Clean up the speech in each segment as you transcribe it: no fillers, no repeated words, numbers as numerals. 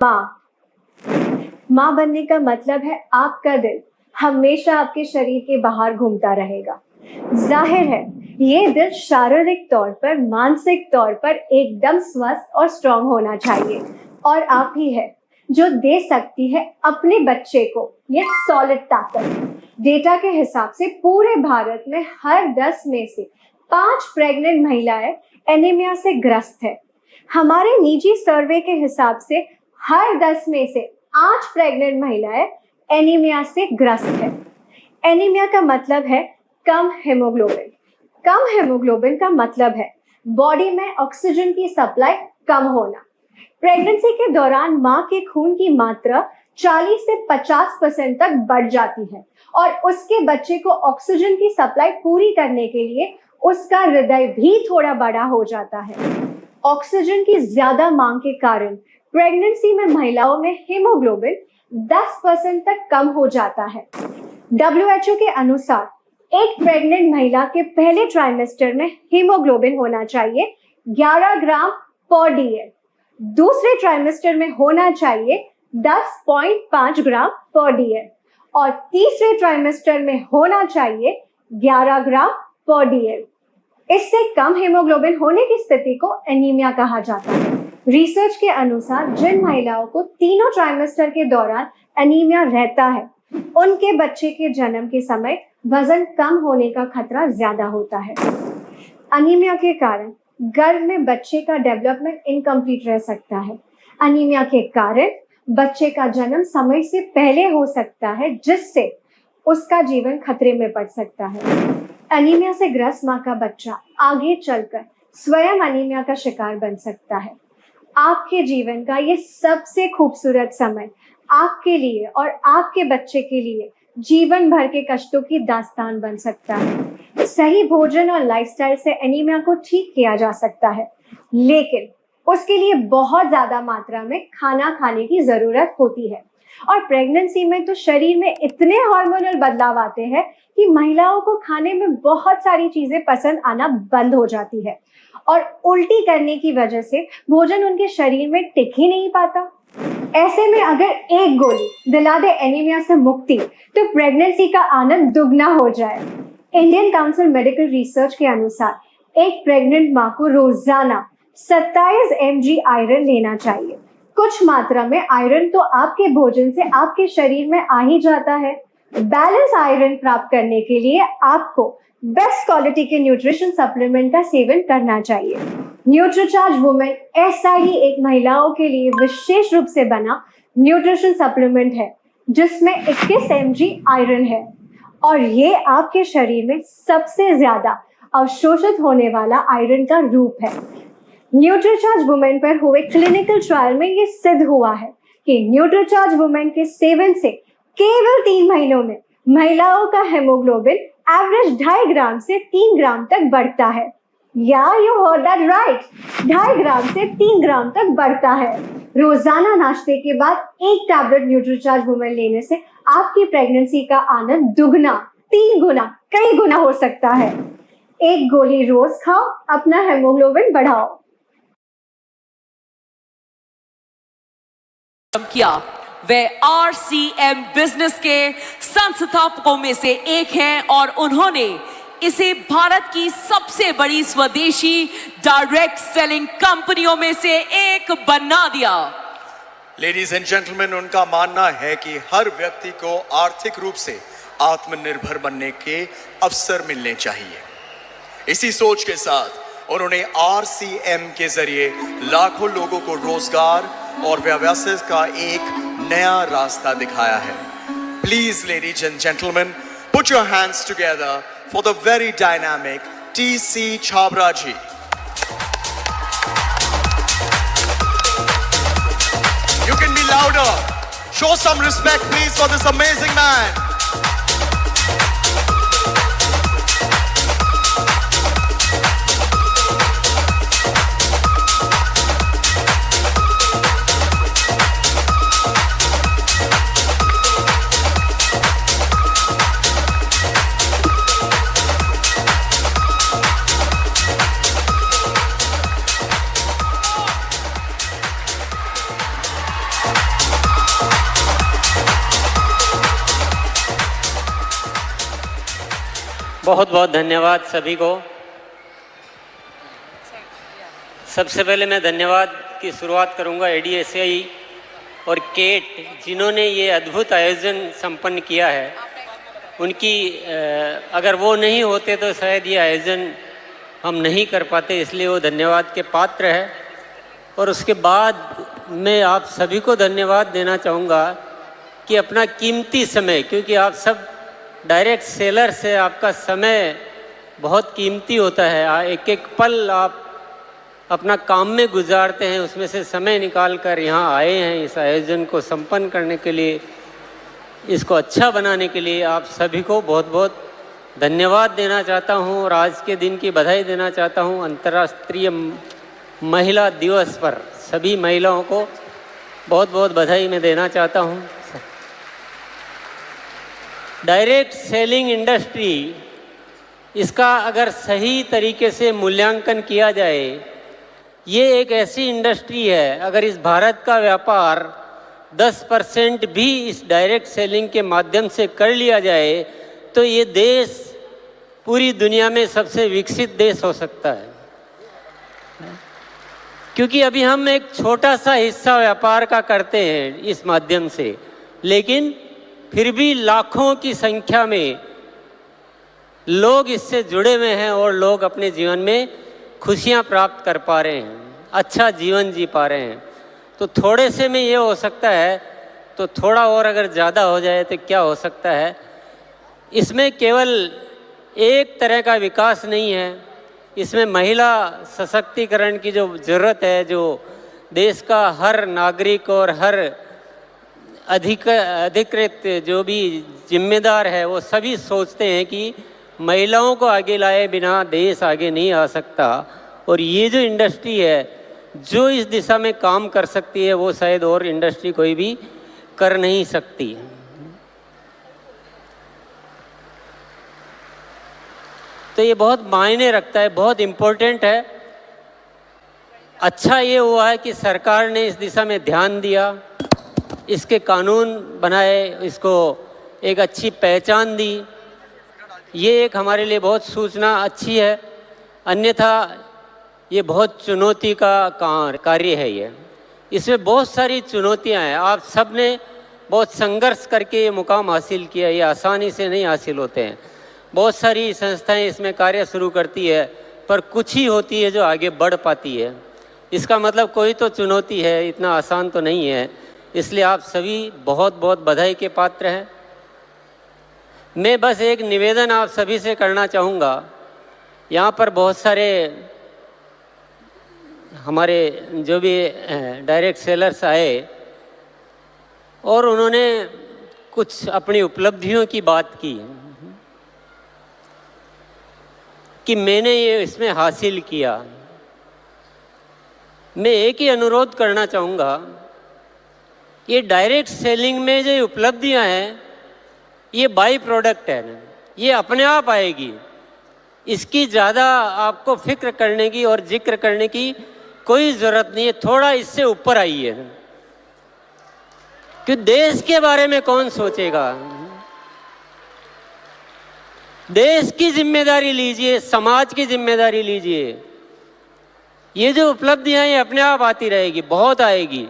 माँ। माँ बनने का मतलब है आपका दिल हमेशा आपके शरीर के बाहर घूमता रहेगा। जाहिर है ये दिल शारीरिक तौर पर, मानसिक तौर पर एकदम स्वस्थ और स्ट्रांग होना चाहिए, और आप ही है जो दे सकती है अपने बच्चे को ये सॉलिड ताकत। डेटा के हिसाब से पूरे भारत में हर 10 में से 5 प्रेग्नेंट महिलाएं एनीमिया से ग्रस्त है। हमारे निजी सर्वे के हिसाब से हर 10 में से 8 प्रेग्नेंट महिलाएं एनीमिया से ग्रस्त है। एनीमिया का मतलब है कम हेमोग्लोबिन। कम हेमोग्लोबिन का मतलब है बॉडी में ऑक्सीजन की सप्लाई कम होना। प्रेगनेंसी के दौरान मां के खून की मात्रा 40 से 50% तक बढ़ जाती है, और उसके बच्चे को ऑक्सीजन की सप्लाई पूरी करने के लिए उसका हृदय भी थोड़ा बड़ा हो जाता है। ऑक्सीजन की ज्यादा मांग के कारण प्रेगनेंसी में महिलाओं में हीमोग्लोबिन 10% तक कम हो जाता है। WHO के अनुसार एक प्रेग्नेंट महिला के पहले ट्राइमेस्टर में हीमोग्लोबिन होना चाहिए 11 ग्राम पर DL, दूसरे ट्राइमेस्टर में होना चाहिए 10.5 ग्राम पर DL, और तीसरे ट्राइमेस्टर में होना चाहिए 11 ग्राम पर DL। इससे कम हीमोग्लोबिन होने की स्थिति को एनीमिया कहा जाता है। रिसर्च के अनुसार जिन महिलाओं को तीनों ट्राइमेस्टर के दौरान एनीमिया रहता है, उनके बच्चे के जन्म के समय वजन कम होने का खतरा ज्यादा होता है। एनीमिया के कारण गर्भ में बच्चे का डेवलपमेंट इनकम्प्लीट रह सकता है। एनीमिया के कारण बच्चे का जन्म समय से पहले हो सकता है, जिससे उसका जीवन खतरे में पड़ सकता है। एनीमिया से ग्रस्त मां का बच्चा आगे चलकर स्वयं एनीमिया का शिकार बन सकता है। आपके जीवन का ये सबसे खूबसूरत समय आपके लिए और आपके बच्चे के लिए जीवन भर के कष्टों की दास्तान बन सकता है। सही भोजन और लाइफस्टाइल से एनीमिया को ठीक किया जा सकता है, लेकिन उसके लिए बहुत ज्यादा मात्रा में खाना खाने की जरूरत होती है। और प्रेगनेंसी में तो शरीर में इतने हार्मोनल बदलाव आते हैं कि महिलाओं को खाने में बहुत सारी चीजें पसंद आना बंद हो जाती है, और उल्टी करने की वजह से भोजन उनके शरीर में टिक ही नहीं पाता। ऐसे में अगर एक गोली दिला दे एनीमिया से मुक्ति, तो प्रेगनेंसी का आनंद दुगना हो जाए। इंडियन काउंसिल मेडिकल रिसर्च के अनुसार एक प्रेग्नेंट मां को रोजाना 27 mg आयरन लेना चाहिए। कुछ मात्रा में आयरन तो आपके भोजन से आपके शरीर में आ ही जाता है। बैलेंस आयरन प्राप्त करने के लिए आपको बेस्ट क्वालिटी के न्यूट्रिशन सप्लीमेंट का सेवन करना चाहिए। न्यूट्रीचार्ज वुमेन ऐसा ही एक महिलाओं के लिए विशेष रूप से बना न्यूट्रिशन सप्लीमेंट है, जिसमें 21 mg आयरन है, और ये आपके शरीर में सबसे ज्यादा अवशोषित होने वाला आयरन का रूप है। न्यूट्रीचार्ज वुमेन पर हुए क्लिनिकल ट्रायल में ये सिद्ध हुआ है कि न्यूट्रीचार्ज वुमेन के सेवन से केवल 3 महीनों में महिलाओं का हेमोग्लोबिन एवरेज 2.5 ग्राम से 3 ग्राम तक बढ़ता है। या यू हर्ड दैट राइट, 2.5 ग्राम से 3 ग्राम तक बढ़ता है। रोजाना नाश्ते के बाद एक टैबलेट न्यूट्रीचार्ज वुमेन लेने से आपकी प्रेगनेंसी का आनंद दुगना, 3 गुना, कई गुना हो सकता है। एक गोली रोज खाओ, अपना हेमोग्लोबिन बढ़ाओ। किया वे RCM बिजनेस के संस्थापकों में से एक हैं, और उन्होंने इसे भारत की सबसे बड़ी स्वदेशी डायरेक्ट सेलिंग कंपनियों में से एक बना दिया। लेडीज एंड जेंटलमैन, उनका मानना है कि हर व्यक्ति को आर्थिक रूप से आत्मनिर्भर बनने के अवसर मिलने चाहिए। इसी सोच के साथ उन्होंने RCM के जरिए लाखों लोगों को रोजगार और व्यवसाय का एक नया रास्ता दिखाया है। Please ladies and gentleman, put your hands together for the very dynamic TC Chhabra ji. You can be louder. Show some respect please for this amazing man. बहुत बहुत धन्यवाद सभी को। सबसे पहले मैं धन्यवाद की शुरुआत करूंगा ADSI और केट, जिन्होंने ये अद्भुत आयोजन संपन्न किया है। उनकी अगर वो नहीं होते तो शायद ये आयोजन हम नहीं कर पाते, इसलिए वो धन्यवाद के पात्र है। और उसके बाद मैं आप सभी को धन्यवाद देना चाहूँगा कि अपना कीमती समय, क्योंकि आप सब डायरेक्ट सेलर से आपका समय बहुत कीमती होता है, एक एक पल आप अपना काम में गुजारते हैं, उसमें से समय निकाल कर यहाँ आए हैं इस आयोजन को संपन्न करने के लिए, इसको अच्छा बनाने के लिए। आप सभी को बहुत बहुत धन्यवाद देना चाहता हूँ और आज के दिन की बधाई देना चाहता हूँ। अंतर्राष्ट्रीय महिला दिवस पर सभी महिलाओं को बहुत बहुत बधाई मैं देना चाहता हूँ। डायरेक्ट सेलिंग इंडस्ट्री, इसका अगर सही तरीके से मूल्यांकन किया जाए, ये एक ऐसी इंडस्ट्री है, अगर इस भारत का व्यापार 10% भी इस डायरेक्ट सेलिंग के माध्यम से कर लिया जाए तो ये देश पूरी दुनिया में सबसे विकसित देश हो सकता है। क्योंकि अभी हम एक छोटा सा हिस्सा व्यापार का करते हैं इस माध्यम से, लेकिन फिर भी लाखों की संख्या में लोग इससे जुड़े हुए हैं और लोग अपने जीवन में खुशियां प्राप्त कर पा रहे हैं, अच्छा जीवन जी पा रहे हैं। तो थोड़े से में ये हो सकता है, तो थोड़ा और अगर ज़्यादा हो जाए तो क्या हो सकता है। इसमें केवल एक तरह का विकास नहीं है, इसमें महिला सशक्तिकरण की जो ज़रूरत है, जो देश का हर नागरिक और हर अधिकृत जो भी जिम्मेदार है, वो सभी सोचते हैं कि महिलाओं को आगे लाए बिना देश आगे नहीं आ सकता। और ये जो इंडस्ट्री है जो इस दिशा में काम कर सकती है, वो शायद और इंडस्ट्री कोई भी कर नहीं सकती। तो ये बहुत मायने रखता है, बहुत इम्पोर्टेंट है। अच्छा ये हुआ है कि सरकार ने इस दिशा में ध्यान दिया, इसके कानून बनाए, इसको एक अच्छी पहचान दी। ये एक हमारे लिए बहुत सूचना अच्छी है, अन्यथा ये बहुत चुनौती का कार्य है। ये इसमें बहुत सारी चुनौतियां हैं। आप सब ने बहुत संघर्ष करके ये मुकाम हासिल किया, ये आसानी से नहीं हासिल होते हैं। बहुत सारी संस्थाएं इसमें कार्य शुरू करती है, पर कुछ ही होती है जो आगे बढ़ पाती है। इसका मतलब कोई तो चुनौती है, इतना आसान तो नहीं है। इसलिए आप सभी बहुत बहुत बधाई के पात्र हैं। मैं बस एक निवेदन आप सभी से करना चाहूँगा। यहाँ पर बहुत सारे हमारे जो भी डायरेक्ट सेलर्स आए और उन्होंने कुछ अपनी उपलब्धियों की बात की कि मैंने ये इसमें हासिल किया। मैं एक ही अनुरोध करना चाहूँगा, ये डायरेक्ट सेलिंग में जो उपलब्धियां हैं ये बाई प्रोडक्ट है, ये अपने आप आएगी। इसकी ज़्यादा आपको फिक्र करने की और जिक्र करने की कोई ज़रूरत नहीं है। थोड़ा इससे ऊपर आइए, कि देश के बारे में कौन सोचेगा। देश की जिम्मेदारी लीजिए, समाज की जिम्मेदारी लीजिए। ये जो उपलब्धियां ये अपने आप आती रहेगी, बहुत आएगी,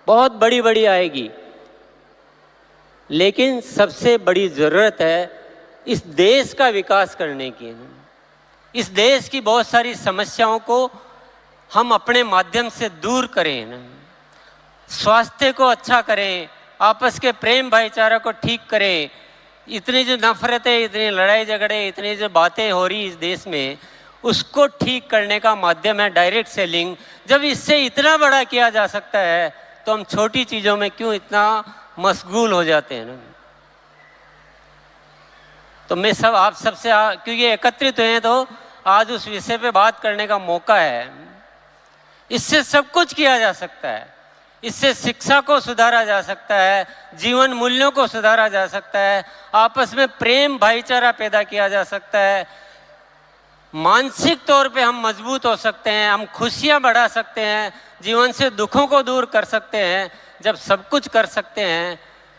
बहुत बड़ी बड़ी आएगी। लेकिन सबसे बड़ी ज़रूरत है इस देश का विकास करने की। इस देश की बहुत सारी समस्याओं को हम अपने माध्यम से दूर करें, स्वास्थ्य को अच्छा करें, आपस के प्रेम भाईचारा को ठीक करें। इतनी जो नफरतें, इतनी लड़ाई झगड़े, इतनी जो बातें हो रही इस देश में, उसको ठीक करने का माध्यम है डायरेक्ट सेलिंग। जब इससे इतना बड़ा किया जा सकता है तो हम छोटी चीज़ों में क्यों इतना मशगूल हो जाते हैं ना। तो मैं सब आप सबसे क्योंकि एकत्रित हुए हैं तो आज उस विषय पे बात करने का मौका है। इससे सब कुछ किया जा सकता है। इससे शिक्षा को सुधारा जा सकता है, जीवन मूल्यों को सुधारा जा सकता है, आपस में प्रेम भाईचारा पैदा किया जा सकता है, मानसिक तौर पे हम मजबूत हो सकते हैं, हम खुशियां बढ़ा सकते हैं, जीवन से दुखों को दूर कर सकते हैं। जब सब कुछ कर सकते हैं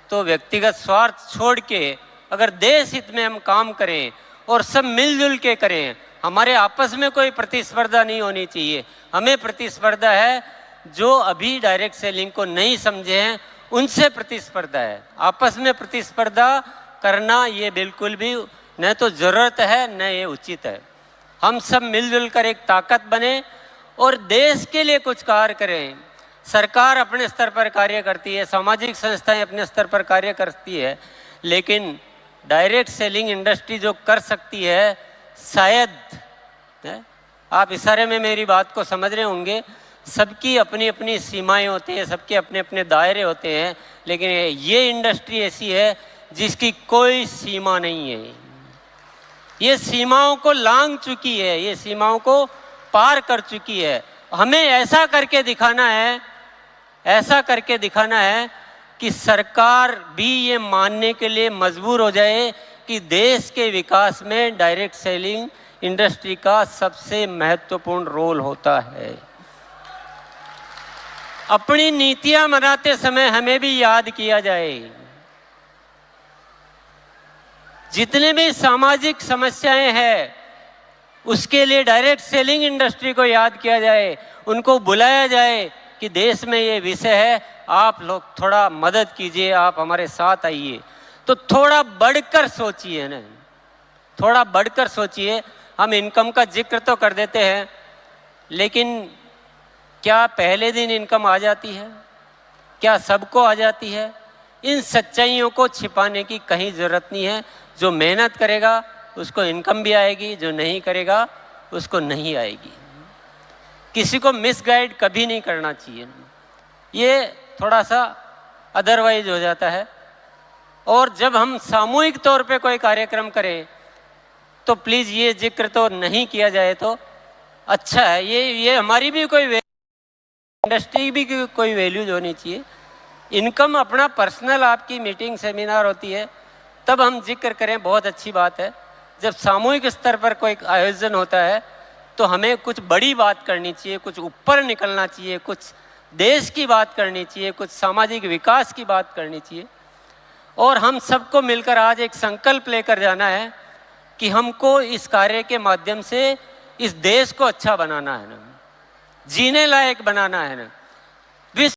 तो व्यक्तिगत स्वार्थ छोड़ के अगर देश हित में हम काम करें और सब मिलजुल के करें। हमारे आपस में कोई प्रतिस्पर्धा नहीं होनी चाहिए। हमें प्रतिस्पर्धा है जो अभी डायरेक्ट सेलिंग को नहीं समझे हैं, उनसे प्रतिस्पर्धा है। आपस में प्रतिस्पर्धा करना ये बिल्कुल भी न तो ज़रूरत है न ये उचित है। हम सब मिलजुल कर एक ताकत बने और देश के लिए कुछ कार्य करें। सरकार अपने स्तर पर कार्य करती है, सामाजिक संस्थाएं अपने स्तर पर कार्य करती है, लेकिन डायरेक्ट सेलिंग इंडस्ट्री जो कर सकती है शायद है, आप इशारे में मेरी बात को समझ रहे होंगे, सबकी अपनी अपनी सीमाएं होती हैं, सबके अपने अपने दायरे होते हैं, लेकिन ये इंडस्ट्री ऐसी है जिसकी कोई सीमा नहीं है। ये सीमाओं को लांघ चुकी है, ये सीमाओं को पार कर चुकी है। हमें ऐसा करके दिखाना है, ऐसा करके दिखाना है कि सरकार भी ये मानने के लिए मजबूर हो जाए कि देश के विकास में डायरेक्ट सेलिंग इंडस्ट्री का सबसे महत्वपूर्ण रोल होता है। अपनी नीतियां बनाते समय हमें भी याद किया जाए, जितने भी सामाजिक समस्याएं हैं उसके लिए डायरेक्ट सेलिंग इंडस्ट्री को याद किया जाए, उनको बुलाया जाए कि देश में ये विषय है, आप लोग थोड़ा मदद कीजिए, आप हमारे साथ आइए। तो थोड़ा बढ़कर सोचिए ना, थोड़ा बढ़कर सोचिए। हम इनकम का जिक्र तो कर देते हैं, लेकिन क्या पहले दिन इनकम आ जाती है? क्या सबको आ जाती है? इन सच्चाइयों को छिपाने की कहीं ज़रूरत नहीं है। जो मेहनत करेगा उसको इनकम भी आएगी, जो नहीं करेगा उसको नहीं आएगी। किसी को मिसगाइड कभी नहीं करना चाहिए, ये थोड़ा सा अदरवाइज हो जाता है। और जब हम सामूहिक तौर पे कोई कार्यक्रम करें तो प्लीज़ ये जिक्र तो नहीं किया जाए तो अच्छा है। ये हमारी भी कोई इंडस्ट्री भी कोई वैल्यूज होनी चाहिए। इनकम अपना पर्सनल आपकी मीटिंग सेमिनार होती है तब हम जिक्र करें, बहुत अच्छी बात है। जब सामूहिक स्तर पर कोई आयोजन होता है तो हमें कुछ बड़ी बात करनी चाहिए, कुछ ऊपर निकलना चाहिए, कुछ देश की बात करनी चाहिए, कुछ सामाजिक विकास की बात करनी चाहिए। और हम सबको मिलकर आज एक संकल्प लेकर जाना है कि हमको इस कार्य के माध्यम से इस देश को अच्छा बनाना है ना, जीने लायक बनाना है ना।